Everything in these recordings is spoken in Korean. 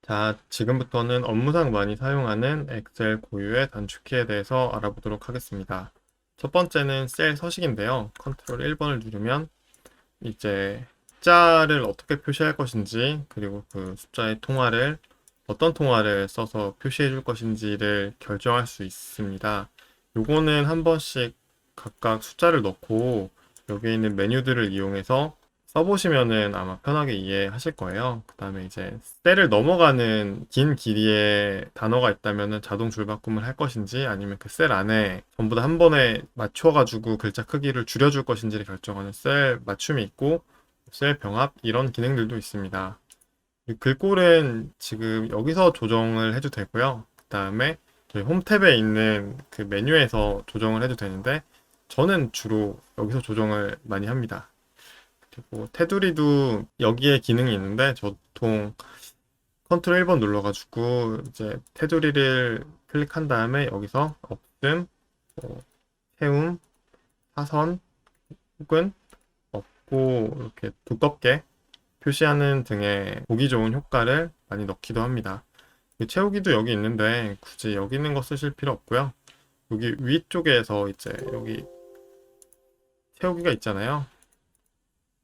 자, 지금부터는 업무상 많이 사용하는 엑셀 고유의 단축키에 대해서 알아보도록 하겠습니다. 첫 번째는 셀 서식인데요. 컨트롤 1번을 누르면 이제 숫자를 어떻게 표시할 것인지, 그리고 그 숫자의 통화를 어떤 통화를 써서 표시해 줄 것인지를 결정할 수 있습니다. 요거는 한 번씩 각각 숫자를 넣고 여기에 있는 메뉴들을 이용해서 써보시면은 아마 편하게 이해하실 거예요. 그 다음에 이제 셀을 넘어가는 긴 길이의 단어가 있다면은 자동 줄바꿈을 할 것인지 아니면 그 셀 안에 전부 다 한 번에 맞춰가지고 글자 크기를 줄여줄 것인지를 결정하는 셀 맞춤이 있고 셀 병합 이런 기능들도 있습니다. 이 글꼴은 지금 여기서 조정을 해도 되고요. 그 다음에 저희 홈 탭에 있는 그 메뉴에서 조정을 해도 되는데 저는 주로 여기서 조정을 많이 합니다. 그리고 테두리도 여기에 기능이 있는데 저 보통 컨트롤 1번 눌러가지고 이제 테두리를 클릭한 다음에 여기서 없음, 뭐 세움, 사선 혹은 없고 이렇게 두껍게 표시하는 등의 보기 좋은 효과를 많이 넣기도 합니다. 채우기도 여기 있는데 굳이 여기 있는 거 쓰실 필요 없고요. 여기 위쪽에서 이제 여기 채우기가 있잖아요.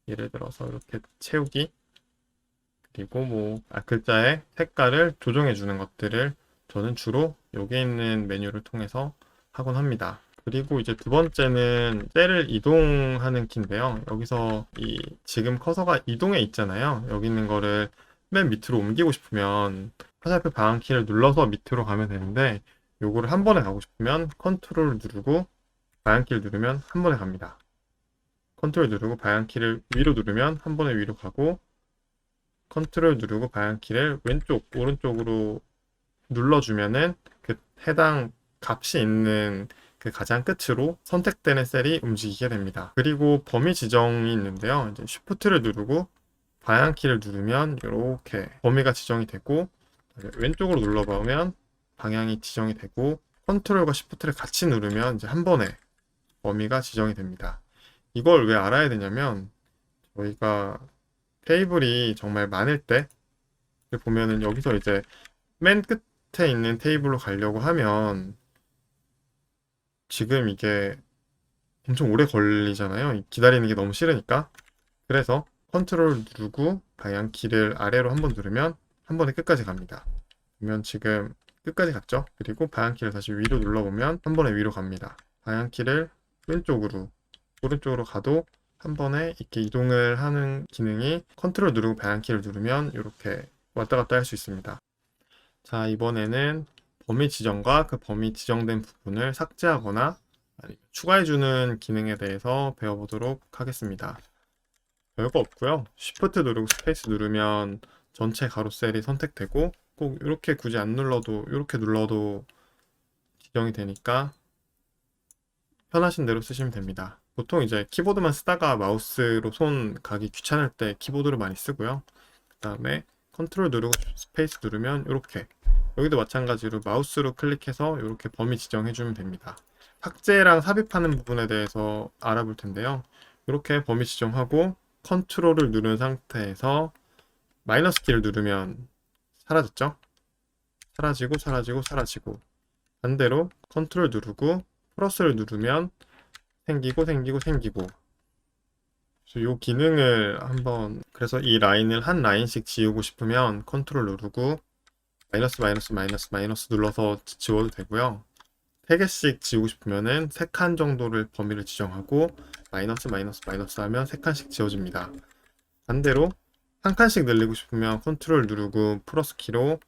예를 들어서 이렇게 채우기 그리고 뭐 글자의 색깔을 조정해 주는 것들을 저는 주로 여기 있는 메뉴를 통해서 하곤 합니다. 그리고 이제 두 번째는 셀을 이동하는 키인데요. 여기서 이 지금 커서가 이동해 있잖아요. 여기 있는 거를 맨 밑으로 옮기고 싶으면 화살표 방향키를 눌러서 밑으로 가면 되는데 요거를 한 번에 가고 싶으면 컨트롤 누르고 방향키를 누르면 한 번에 갑니다. 컨트롤 누르고 방향키를 위로 누르면 한 번에 위로 가고 컨트롤 누르고 방향키를 왼쪽, 오른쪽으로 눌러주면은 그 해당 값이 있는 그 가장 끝으로 선택되는 셀이 움직이게 됩니다. 그리고 범위 지정이 있는데요. 이제 Shift를 누르고 방향키를 누르면 이렇게 범위가 지정이 되고 왼쪽으로 눌러보면 방향이 지정이 되고 컨트롤과 Shift를 같이 누르면 이제 한 번에 범위가 지정이 됩니다. 이걸 왜 알아야 되냐면 저희가 테이블이 정말 많을 때 보면은 여기서 이제 맨 끝에 있는 테이블로 가려고 하면 지금 이게 엄청 오래 걸리잖아요. 기다리는 게 너무 싫으니까. 그래서 컨트롤 누르고 방향키를 아래로 한번 누르면 한 번에 끝까지 갑니다. 그러면 지금 끝까지 갔죠? 그리고 방향키를 다시 위로 눌러보면 한 번에 위로 갑니다. 방향키를 왼쪽으로, 오른쪽으로 가도 한 번에 이렇게 이동을 하는 기능이 컨트롤 누르고 방향키를 누르면 이렇게 왔다 갔다 할 수 있습니다. 자, 이번에는 범위 지정과 그 범위 지정된 부분을 삭제하거나 아니면 추가해주는 기능에 대해서 배워보도록 하겠습니다. 별거 없고요. Shift 누르고 스페이스 누르면 전체 가로셀이 선택되고 꼭 이렇게 굳이 안 눌러도 이렇게 눌러도 지정이 되니까 편하신 대로 쓰시면 됩니다. 보통 이제 키보드만 쓰다가 마우스로 손 가기 귀찮을 때 키보드를 많이 쓰고요. 그 다음에 컨트롤 누르고 스페이스 누르면 이렇게 여기도 마찬가지로 마우스로 클릭해서 이렇게 범위 지정해주면 됩니다. 삭제랑 삽입하는 부분에 대해서 알아볼 텐데요. 이렇게 범위 지정하고 컨트롤을 누른 상태에서 마이너스 키를 누르면 사라졌죠? 사라지고 사라지고 사라지고 반대로 컨트롤 누르고 플러스를 누르면 생기고 생기고 생기고 이 기능을 한번 그래서 이 라인을 한 라인씩 지우고 싶으면 컨트롤 누르고 마이너스 마이너스 마이너스 마이너스 눌러서 지워도 되고요. 3개씩 지우고 싶으면은 3칸 정도를 범위를 지정하고 마이너스 마이너스 마이너스 하면 3칸씩 지워집니다. 반대로 한 칸씩 늘리고 싶으면 컨트롤 누르고 플러스 키로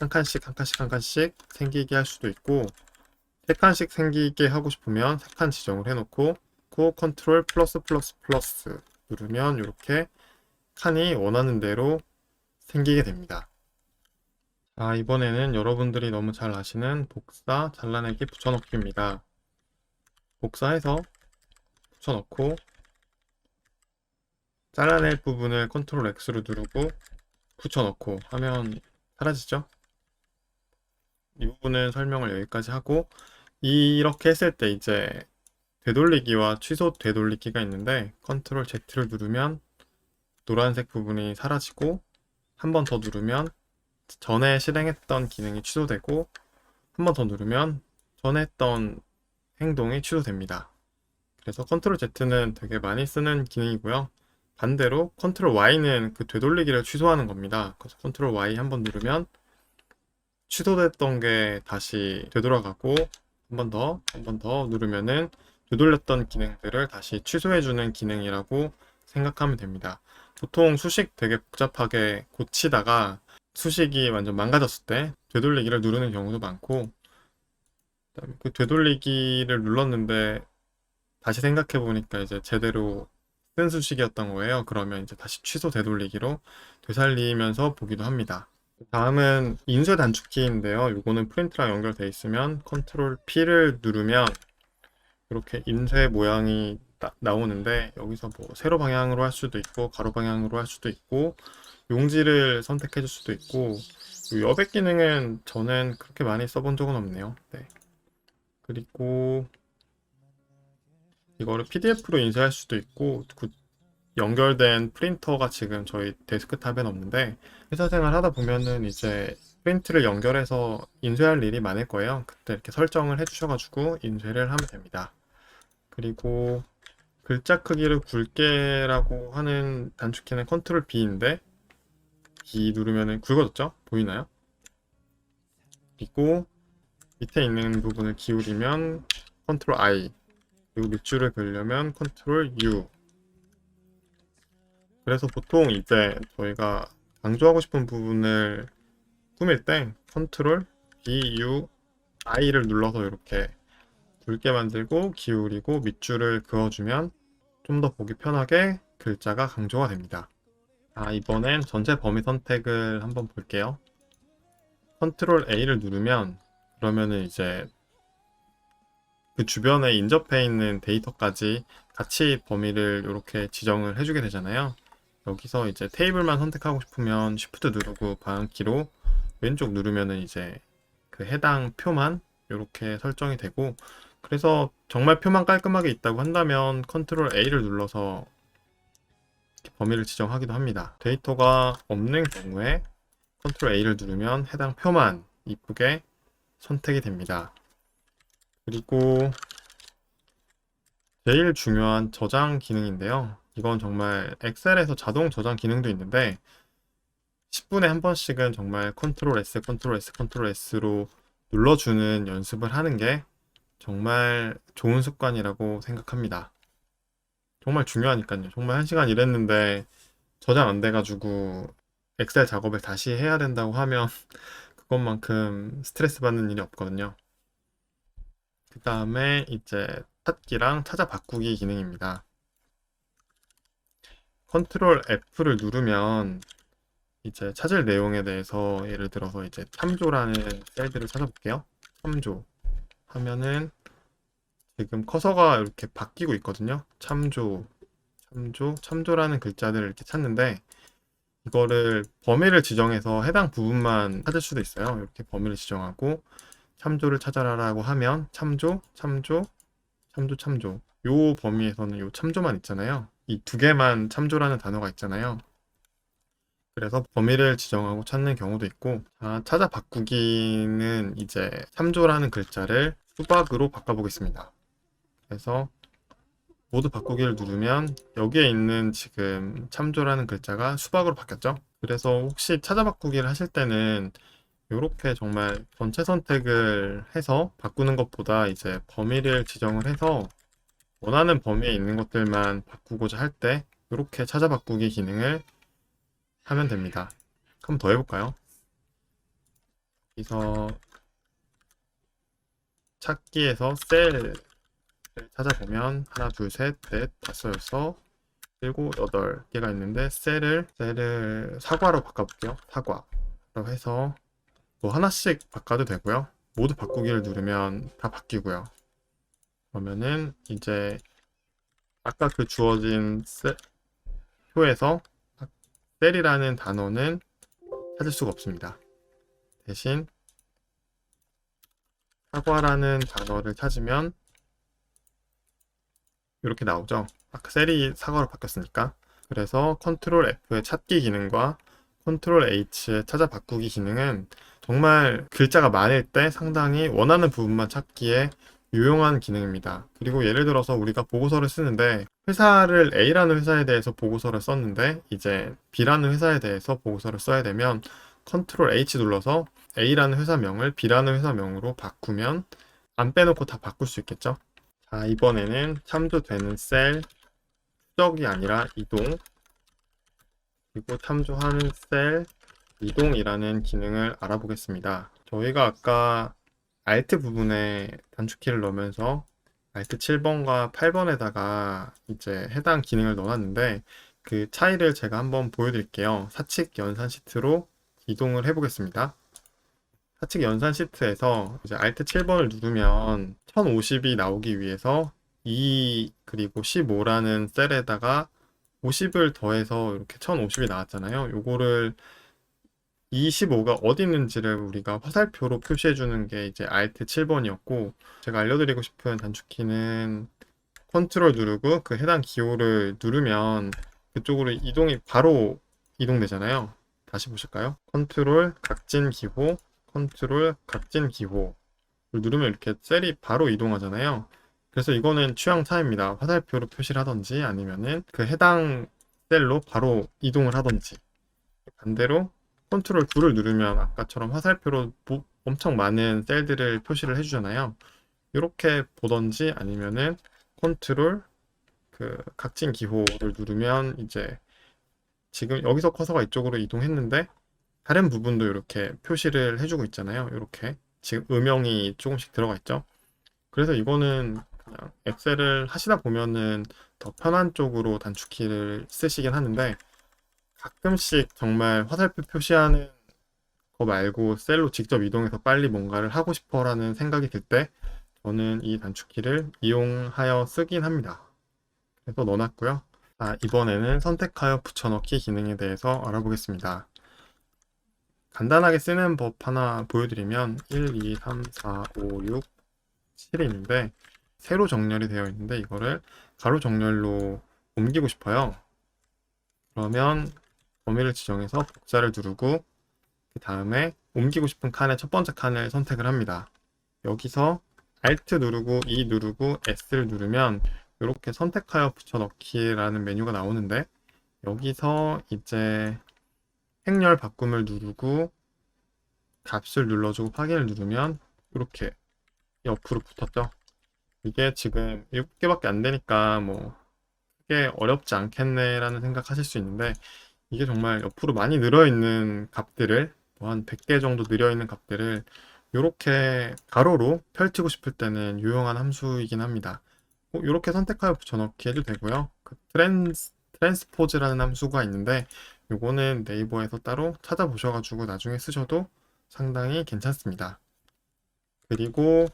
한 칸씩 한 칸씩 한 칸씩 생기게 할 수도 있고 3칸씩 생기게 하고 싶으면 3칸 지정을 해놓고 그 컨트롤 플러스 플러스 플러스 누르면 이렇게 칸이 원하는 대로 생기게 됩니다. 자, 이번에는 여러분들이 너무 잘 아시는 복사, 잘라내기, 붙여넣기입니다. 복사해서 붙여넣고 잘라낼 부분을 컨트롤 X로 누르고 붙여넣고 하면 사라지죠? 이 부분은 설명을 여기까지 하고 이렇게 했을 때 이제 되돌리기와 취소 되돌리기가 있는데 컨트롤 Z를 누르면 노란색 부분이 사라지고 한 번 더 누르면 전에 실행했던 기능이 취소되고 한 번 더 누르면 전에 했던 행동이 취소됩니다. 그래서 컨트롤 Z는 되게 많이 쓰는 기능이고요. 반대로 컨트롤 Y는 그 되돌리기를 취소하는 겁니다. 그래서 컨트롤 Y 한번 누르면 취소됐던 게 다시 되돌아가고 한 번 더 누르면은 되돌렸던 기능들을 다시 취소해주는 기능이라고 생각하면 됩니다. 보통 수식 되게 복잡하게 고치다가 수식이 완전 망가졌을 때 되돌리기를 누르는 경우도 많고, 그다음에 그 되돌리기를 눌렀는데 다시 생각해 보니까 이제 제대로 쓴 수식이었던 거예요. 그러면 이제 다시 취소 되돌리기로 되살리면서 보기도 합니다. 다음은 인쇄 단축키인데요. 이거는 프린트랑 연결되어 있으면 컨트롤 P를 누르면 이렇게 인쇄 모양이 나오는데, 여기서 뭐 세로 방향으로 할 수도 있고 가로 방향으로 할 수도 있고 용지를 선택해 줄 수도 있고, 이 여백 기능은 저는 그렇게 많이 써본 적은 없네요. 네. 그리고 이거를 PDF로 인쇄할 수도 있고, 그 연결된 프린터가 지금 저희 데스크탑엔 없는데 회사 생활 하다 보면은 이제 프린트를 연결해서 인쇄할 일이 많을 거예요. 그때 이렇게 설정을 해주셔가지고 인쇄를 하면 됩니다. 그리고 글자 크기를 굵게라고 하는 단축키는 컨트롤 B인데, B 누르면은 굵어졌죠? 보이나요? 그리고 밑에 있는 부분을 기울이면 컨트롤 I, 그리고 밑줄을 그리려면 컨트롤 U. 그래서 보통 이제 저희가 강조하고 싶은 부분을 꾸밀 때 컨트롤 B, U, I를 눌러서 이렇게 굵게 만들고 기울이고 밑줄을 그어주면 좀 더 보기 편하게 글자가 강조가 됩니다. 이번엔 전체 범위 선택을 한번 볼게요. 컨트롤 A를 누르면 그러면은 이제 그 주변에 인접해 있는 데이터까지 같이 범위를 이렇게 지정을 해주게 되잖아요. 여기서 이제 테이블만 선택하고 싶으면 Shift 누르고 방향키로 왼쪽 누르면은 이제 그 해당 표만 이렇게 설정이 되고, 그래서 정말 표만 깔끔하게 있다고 한다면 컨트롤 A를 눌러서 범위를 지정하기도 합니다. 데이터가 없는 경우에 컨트롤 A를 누르면 해당 표만 이쁘게 선택이 됩니다. 그리고 제일 중요한 저장 기능인데요. 이건 정말 엑셀에서 자동 저장 기능도 있는데 10분에 한 번씩은 정말 컨트롤 S, 컨트롤 S, 컨트롤 S로 눌러주는 연습을 하는 게 정말 좋은 습관이라고 생각합니다. 정말 중요하니까요. 정말 1시간 일했는데 저장 안 돼가지고 엑셀 작업을 다시 해야 된다고 하면 그것만큼 스트레스 받는 일이 없거든요. 그 다음에 이제 찾기랑 찾아 바꾸기 기능입니다. 컨트롤 F를 누르면 이제 찾을 내용에 대해서 예를 들어서 이제 참조라는 셀들을 찾아볼게요. 참조 하면은 지금 커서가 이렇게 바뀌고 있거든요. 참조라는 글자들을 이렇게 찾는데, 이거를 범위를 지정해서 해당 부분만 찾을 수도 있어요. 이렇게 범위를 지정하고 참조를 찾아라라고 하면 참조 요 범위에서는 요 참조만 있잖아요. 이 두 개만 참조라는 단어가 있잖아요. 그래서 범위를 지정하고 찾는 경우도 있고, 찾아 바꾸기는 이제 참조라는 글자를 수박으로 바꿔보겠습니다. 그래서 모두 바꾸기를 누르면 여기에 있는 지금 참조라는 글자가 수박으로 바뀌었죠. 그래서 혹시 찾아 바꾸기를 하실 때는 이렇게 정말 전체 선택을 해서 바꾸는 것보다 이제 범위를 지정을 해서 원하는 범위에 있는 것들만 바꾸고자 할 때 이렇게 찾아 바꾸기 기능을 하면 됩니다. 한번 더 해볼까요? 여기서 찾기에서 셀을 찾아보면 하나, 둘, 셋, 넷, 다섯, 여섯, 일곱, 여덟 개가 있는데 셀을 사과로 바꿔볼게요. 사과라고 해서 뭐 하나씩 바꿔도 되고요. 모두 바꾸기를 누르면 다 바뀌고요. 그러면은 이제 아까 그 주어진 표에서 셀이라는 단어는 찾을 수가 없습니다. 대신 사과라는 단어를 찾으면 이렇게 나오죠. 아까 셀이 사과로 바뀌었으니까. 그래서 컨트롤 F의 찾기 기능과 컨트롤 H의 찾아 바꾸기 기능은 정말 글자가 많을 때 상당히 원하는 부분만 찾기에 유용한 기능입니다. 그리고 예를 들어서 우리가 보고서를 쓰는데 회사를 A라는 회사에 대해서 보고서를 썼는데 이제 B라는 회사에 대해서 보고서를 써야 되면 컨트롤 H 눌러서 A라는 회사명을 B라는 회사명으로 바꾸면 안 빼놓고 다 바꿀 수 있겠죠? 자, 이번에는 참조되는 셀 추적이 아니라 이동, 그리고 참조하는 셀 이동이라는 기능을 알아보겠습니다. 저희가 아까 Alt 부분에 단축키를 넣으면서 Alt 7번과 8번에다가 이제 해당 기능을 넣어놨는데 그 차이를 제가 한번 보여드릴게요. 사칙 연산 시트로 이동을 해보겠습니다. 사칙 연산 시트에서 이제 Alt 7번을 누르면 1050이 나오기 위해서 2 그리고 15라는 셀에다가 50을 더해서 이렇게 1050이 나왔잖아요. 요거를 25가 어디 있는지를 우리가 화살표로 표시해 주는 게 이제 Alt 7번이었고 제가 알려드리고 싶은 단축키는 컨트롤 누르고 그 해당 기호를 누르면 그쪽으로 이동이 바로 이동되잖아요. 다시 보실까요? 컨트롤 각진 기호, 컨트롤 각진 기호를 누르면 이렇게 셀이 바로 이동하잖아요. 그래서 이거는 취향 차이입니다. 화살표로 표시를 하던지 아니면은 그 해당 셀로 바로 이동을 하던지. 반대로 컨트롤 9를 누르면 아까처럼 화살표로 엄청 많은 셀들을 표시를 해주잖아요. 이렇게 보던지 아니면은 컨트롤 그 각진 기호를 누르면 이제 지금 여기서 커서가 이쪽으로 이동했는데 다른 부분도 이렇게 표시를 해주고 있잖아요. 이렇게 지금 음영이 조금씩 들어가 있죠. 그래서 이거는 그냥 엑셀을 하시다 보면은 더 편한 쪽으로 단축키를 쓰시긴 하는데 가끔씩 정말 화살표 표시하는 거 말고 셀로 직접 이동해서 빨리 뭔가를 하고 싶어라는 생각이 들 때 저는 이 단축키를 이용하여 쓰긴 합니다. 그래서 넣어놨고요. 이번에는 선택하여 붙여넣기 기능에 대해서 알아보겠습니다. 간단하게 쓰는 법 하나 보여드리면 1, 2, 3, 4, 5, 6, 7이 있는데 세로 정렬이 되어 있는데 이거를 가로 정렬로 옮기고 싶어요. 그러면 범위를 지정해서 복사를 누르고 그 다음에 옮기고 싶은 칸의 첫 번째 칸을 선택을 합니다. 여기서 Alt 누르고 E 누르고 S를 누르면 이렇게 선택하여 붙여넣기라는 메뉴가 나오는데 여기서 이제 행렬 바꿈을 누르고 값을 눌러주고 확인을 누르면 이렇게 옆으로 붙었죠. 이게 지금 7개밖에 안 되니까 뭐 크게 어렵지 않겠네 라는 생각하실 수 있는데 이게 정말 옆으로 많이 늘어있는 값들을 뭐 한 100개 정도 늘어있는 값들을 이렇게 가로로 펼치고 싶을 때는 유용한 함수이긴 합니다. 이렇게 선택하여 붙여넣기 해도 되고요. 그 트랜스포즈라는 함수가 있는데 이거는 네이버에서 따로 찾아보셔가지고 나중에 쓰셔도 상당히 괜찮습니다. 그리고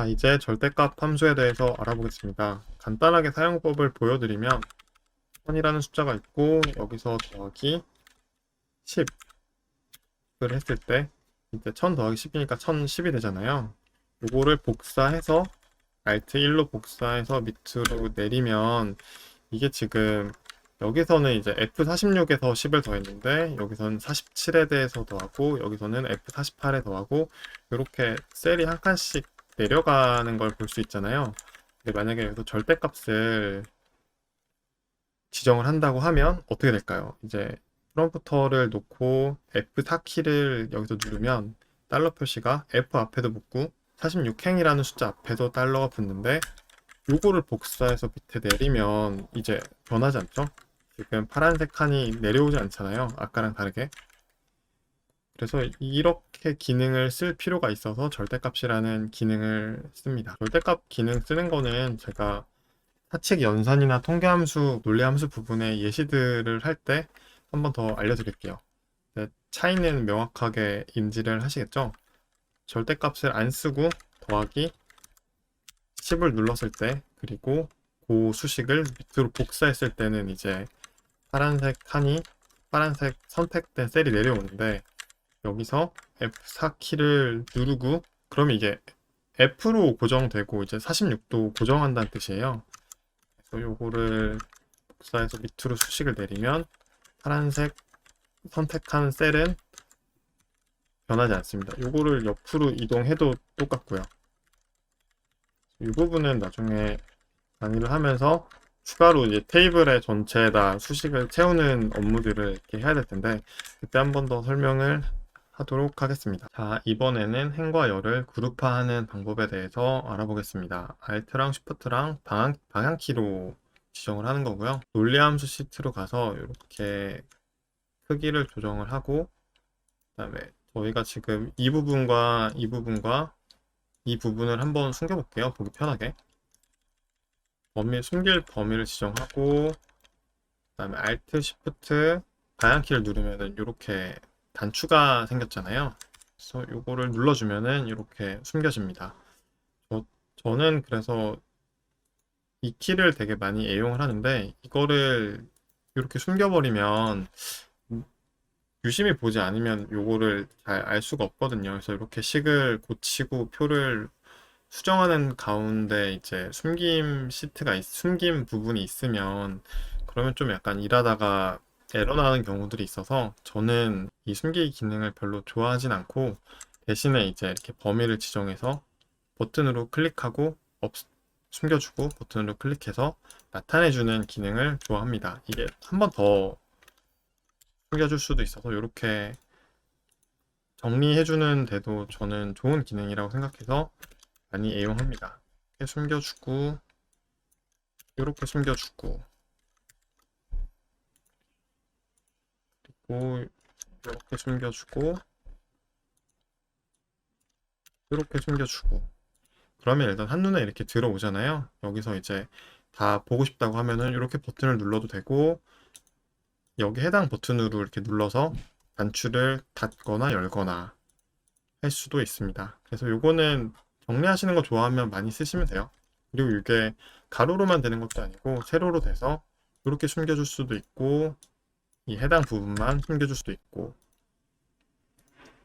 이제 절대값 함수에 대해서 알아보겠습니다. 간단하게 사용법을 보여드리면 1000이라는 숫자가 있고 여기서 더하기 10을 했을 때 이제 1000 더하기 10이니까 1010이 되잖아요. 요거를 복사해서 Alt 1로 복사해서 밑으로 내리면 이게 지금 여기서는 이제 F46에서 10을 더했는데 여기서는 47에 대해서 더하고 여기서는 F48에 더하고 이렇게 셀이 한 칸씩 내려가는 걸 볼 수 있잖아요. 근데 만약에 여기서 절대값을 지정을 한다고 하면 어떻게 될까요? 이제 프롬프터를 놓고 F4키를 여기서 누르면 달러 표시가 F 앞에도 붙고 46행이라는 숫자 앞에도 달러가 붙는데 요거를 복사해서 밑에 내리면 이제 변하지 않죠? 지금 파란색 칸이 내려오지 않잖아요. 아까랑 다르게. 그래서 이렇게 기능을 쓸 필요가 있어서 절대값이라는 기능을 씁니다. 절대값 기능 쓰는 거는 제가 사칙 연산이나 통계함수, 논리함수 부분의 예시들을 할 때 한 번 더 알려드릴게요. 차이는 명확하게 인지를 하시겠죠? 절대값을 안 쓰고 더하기 10을 눌렀을 때 그리고 그 수식을 밑으로 복사했을 때는 이제 파란색 칸이 파란색 선택된 셀이 내려오는데 여기서 F4키를 누르고 그러면 이게 F로 고정되고 이제 46도 고정한다는 뜻이에요. 그래서 요거를 복사해서 밑으로 수식을 내리면 파란색 선택한 셀은 변하지 않습니다. 요거를 옆으로 이동해도 똑같고요. 이 부분은 나중에 강의를 하면서 추가로 이제 테이블의 전체에다 수식을 채우는 업무들을 이렇게 해야 될 텐데 그때 한 번 더 설명을 하도록 하겠습니다. 자, 이번에는 행과 열을 그룹화하는 방법에 대해서 알아보겠습니다. Alt랑 Shift랑 방향키로 지정을 하는 거고요. 논리함수 시트로 가서 이렇게 크기를 조정을 하고 그다음에 저희가 지금 이 부분과 이 부분과 이 부분을 한번 숨겨볼게요. 보기 편하게. 숨길 범위를 지정하고 그다음에 Alt, Shift, 방향키를 누르면은 이렇게 단추가 생겼잖아요. 그래서 이거를 눌러주면은 이렇게 숨겨집니다. 저는 그래서 이 키를 되게 많이 애용을 하는데 이거를 이렇게 숨겨버리면 유심히 보지 않으면 요거를 잘 알 수가 없거든요. 그래서 이렇게 식을 고치고 표를 수정하는 가운데 이제 숨김 부분이 있으면 그러면 좀 약간 일하다가 에러 나는 경우들이 있어서 저는 이 숨기기 기능을 별로 좋아하진 않고 대신에 이제 이렇게 범위를 지정해서 버튼으로 클릭하고 숨겨주고 버튼으로 클릭해서 나타내주는 기능을 좋아합니다. 이게 한 번 더 숨겨줄 수도 있어서 이렇게 정리해주는 데도 저는 좋은 기능이라고 생각해서 많이 애용합니다. 이렇게 숨겨주고 이렇게 숨겨주고 그리고 이렇게 숨겨주고 이렇게 숨겨주고 그러면 일단 한눈에 이렇게 들어오잖아요. 여기서 이제 다 보고 싶다고 하면은 이렇게 버튼을 눌러도 되고 여기 해당 버튼으로 이렇게 눌러서 단추를 닫거나 열거나 할 수도 있습니다. 그래서 요거는 정리하시는 거 좋아하면 많이 쓰시면 돼요. 그리고 이게 가로로만 되는 것도 아니고 세로로 돼서 이렇게 숨겨줄 수도 있고 이 해당 부분만 숨겨줄 수도 있고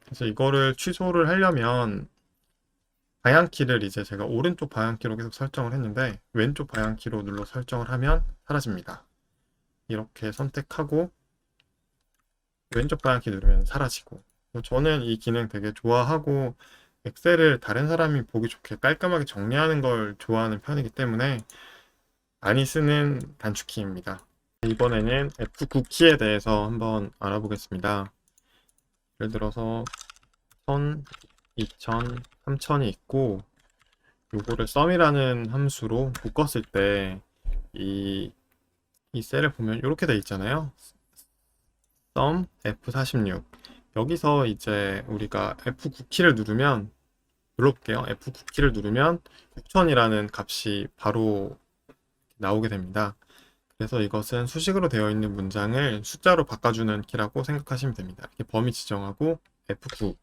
그래서 이거를 취소를 하려면 방향키를 이제 제가 오른쪽 방향키로 계속 설정을 했는데 왼쪽 방향키로 눌러 설정을 하면 사라집니다. 이렇게 선택하고 왼쪽 방향키 누르면 사라지고 저는 이 기능 되게 좋아하고 엑셀을 다른 사람이 보기 좋게 깔끔하게 정리하는 걸 좋아하는 편이기 때문에 많이 쓰는 단축키입니다. 이번에는 F9키에 대해서 한번 알아보겠습니다. 예를 들어서 1000, 2000, 3000이 있고 요거를 sum이라는 함수로 묶었을 때 이 셀을 보면 이렇게 돼 있잖아요. sum F46 여기서 이제 우리가 F9키를 누르면 눌러볼게요. F9키를 누르면 6000이라는 값이 바로 나오게 됩니다. 그래서 이것은 수식으로 되어 있는 문장을 숫자로 바꿔주는 키라고 생각하시면 됩니다. 이렇게 범위 지정하고 F9